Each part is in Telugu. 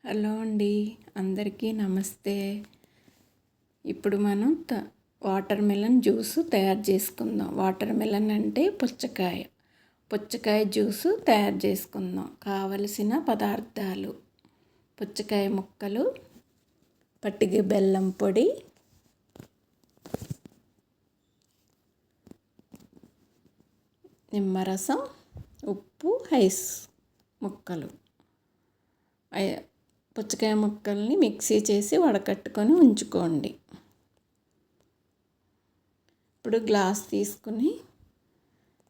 హలో అండి, అందరికీ నమస్తే. ఇప్పుడు మనం వాటర్ మిలన్ జ్యూస్ తయారు చేసుకుందాం. వాటర్ మిలన్ అంటే పుచ్చకాయ జ్యూసు తయారు చేసుకుందాం. కావలసిన పదార్థాలు: పుచ్చకాయ ముక్కలు, పట్టిక బెల్లం పొడి, నిమ్మరసం, ఉప్పు, ఐస్ ముక్కలు. పుచ్చకాయ ముక్కల్ని మిక్సీ చేసి వడకట్టుకొని ఉంచుకోండి. ఇప్పుడు గ్లాస్ తీసుకుని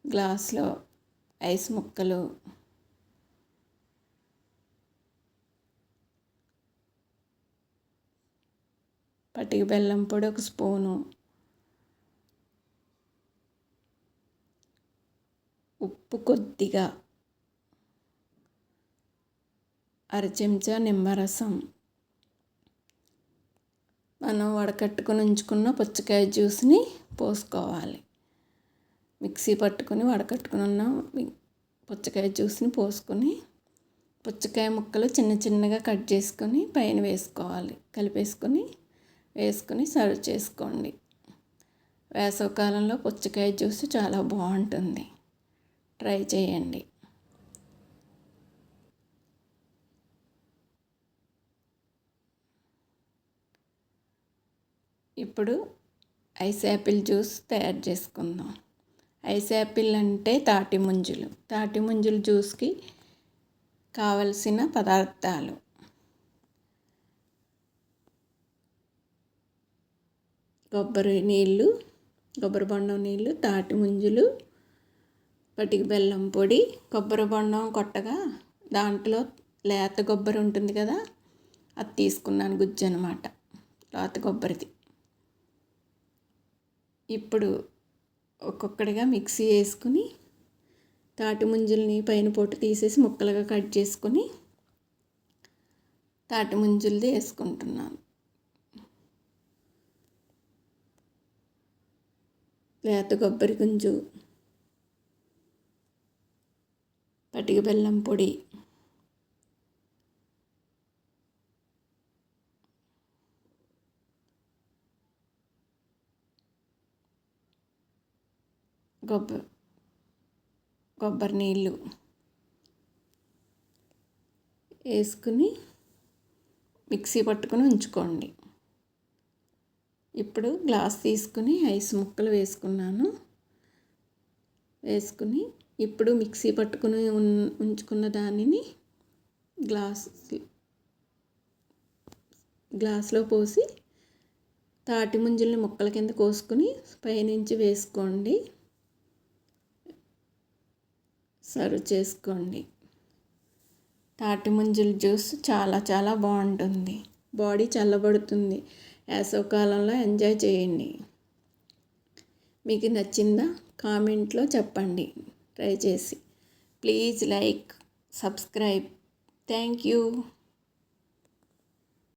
గ్లాస్లో ఐస్ ముక్కలు, పటిక బెల్లం పొడి 1 స్పూను, ఉప్పు కొద్దిగా, అర చెంచా నిమ్మరసం, మనం వడకట్టుకొని ఉంచుకున్న పుచ్చకాయ జ్యూస్ని పోసుకోవాలి. మిక్సీ పట్టుకొని వడకట్టుకుని ఉన్న పుచ్చకాయ జ్యూస్ని పోసుకొని, పుచ్చకాయ ముక్కలు చిన్న చిన్నగా కట్ చేసుకొని పైన వేసుకోవాలి. వేసుకొని సర్వ్ చేసుకోండి. వేసవికాలంలో పుచ్చకాయ జ్యూస్ చాలా బాగుంటుంది. ట్రై చేయండి. ఇప్పుడు ఐస్ యాపిల్ జ్యూస్ తయారు చేసుకుందాం. ఐస్ యాపిల్ అంటే తాటి ముంజలు జ్యూస్కి కావలసిన పదార్థాలు: కొబ్బరి బొండం నీళ్ళు, తాటి ముంజలు, పటిక బెల్లం పొడి. కొబ్బరి బొండం కొట్టగా దాంట్లో లేత కొబ్బరి ఉంటుంది కదా, అది తీసుకున్నాను, గుజ్జు అనమాట, లేత కొబ్బరిది. ఇప్పుడు ఒక్కొక్కటిగా మిక్సీ వేసుకుని తాటి ముంజల్ని పైన పొట్టు తీసేసి ముక్కలుగా కట్ చేసుకొని తాటి ముంజలది వేసుకుంటున్నాను. లేత కొబ్బరి గుంజు, పటిక బెల్లం పొడి, కొబ్బరి నీళ్ళు వేసుకుని మిక్సీ పట్టుకొని ఉంచుకోండి. ఇప్పుడు గ్లాస్ తీసుకుని ఐస్ ముక్కలు వేసుకుని ఇప్పుడు మిక్సీ పట్టుకుని ఉంచుకున్న దానిని గ్లాస్లో పోసి తాటి ముంజల్ని ముక్కల కింద కోసుకుని పైనుంచి వేసుకోండి. సర్వ్ చేసుకోండి. తాటి ముంజల జ్యూస్ చాలా చాలా బాగుంటుంది. బాడీ చల్లబడుతుంది. వేసవికాలంలో ఎంజాయ్ చేయండి. మీకు నచ్చిందా? కామెంట్లో చెప్పండి. ట్రై చేసి please like, subscribe. Thank you.